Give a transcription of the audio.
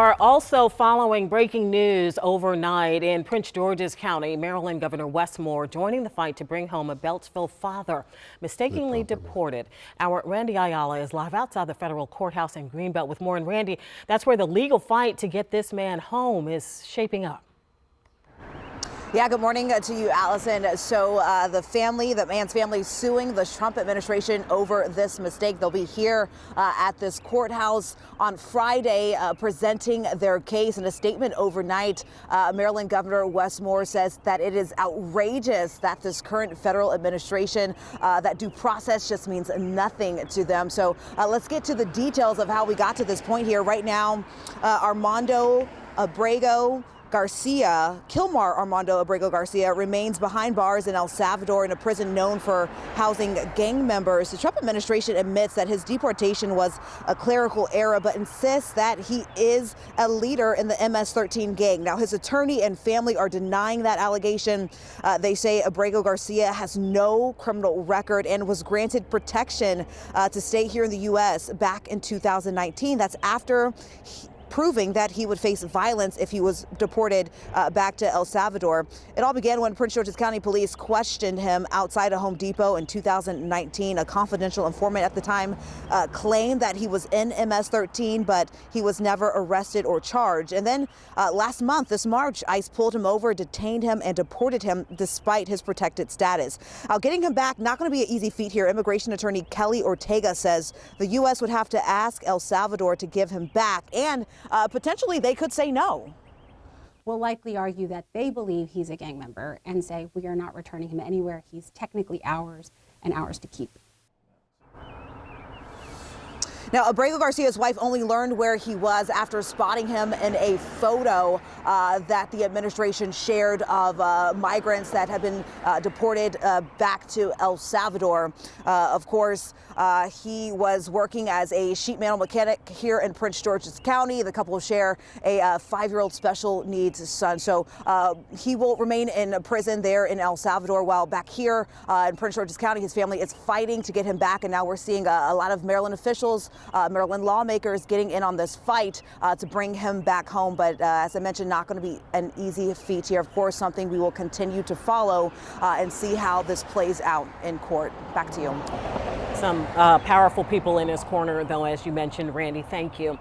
Are also following breaking news overnight in Prince George's County. Maryland Governor Wes Moore joining the fight to bring home a Beltsville father mistakenly deported. Our Randy Ayala is live outside the federal courthouse in Greenbelt with more. And Randy, that's where the legal fight to get this man home is shaping up. Yeah, good morning to you, Allison. So the man's family suing the Trump administration over this mistake. They'll be here at this courthouse on Friday presenting their case. In a statement overnight, Maryland Governor Wes Moore says that it is outrageous that this current federal administration, that due process just means nothing to them. So let's get to the details of how we got to this point here. Right now, Kilmar Armando Abrego Garcia remains behind bars in El Salvador in a prison known for housing gang members. The Trump administration admits that his deportation was a clerical error, but insists that he is a leader in the MS-13 gang. Now, his attorney and family are denying that allegation. They say Abrego Garcia has no criminal record and was granted protection to stay here in the U.S. back in 2019. That's after proving that he would face violence if he was deported back to El Salvador. It all began when Prince George's County police questioned him outside a Home Depot in 2019. A confidential informant at the time claimed that he was in MS-13, but he was never arrested or charged. And then last month, this March, ICE pulled him over, detained him, and deported him despite his protected status. Getting him back, not going to be an easy feat here. Immigration attorney Kelly Ortega says the U.S. would have to ask El Salvador to give him back, and potentially they could say no. Will likely argue that they believe he's a gang member and say we are not returning him anywhere. He's technically ours and ours to keep. Now, Abrego Garcia's wife only learned where he was after spotting him in a photo that the administration shared of migrants that had been deported back to El Salvador. Of course, he was working as a sheet metal mechanic here in Prince George's County. The couple share a 5-year-old special needs son. So he will remain in prison there in El Salvador, while back here in Prince George's County, his family is fighting to get him back. And now we're seeing a lot of Maryland officials, Maryland lawmakers getting in on this fight to bring him back home. But as I mentioned, not going to be an easy feat here. Of course, something we will continue to follow and see how this plays out in court. Back to you. Some powerful people in his corner, though, as you mentioned, Randy. Thank you.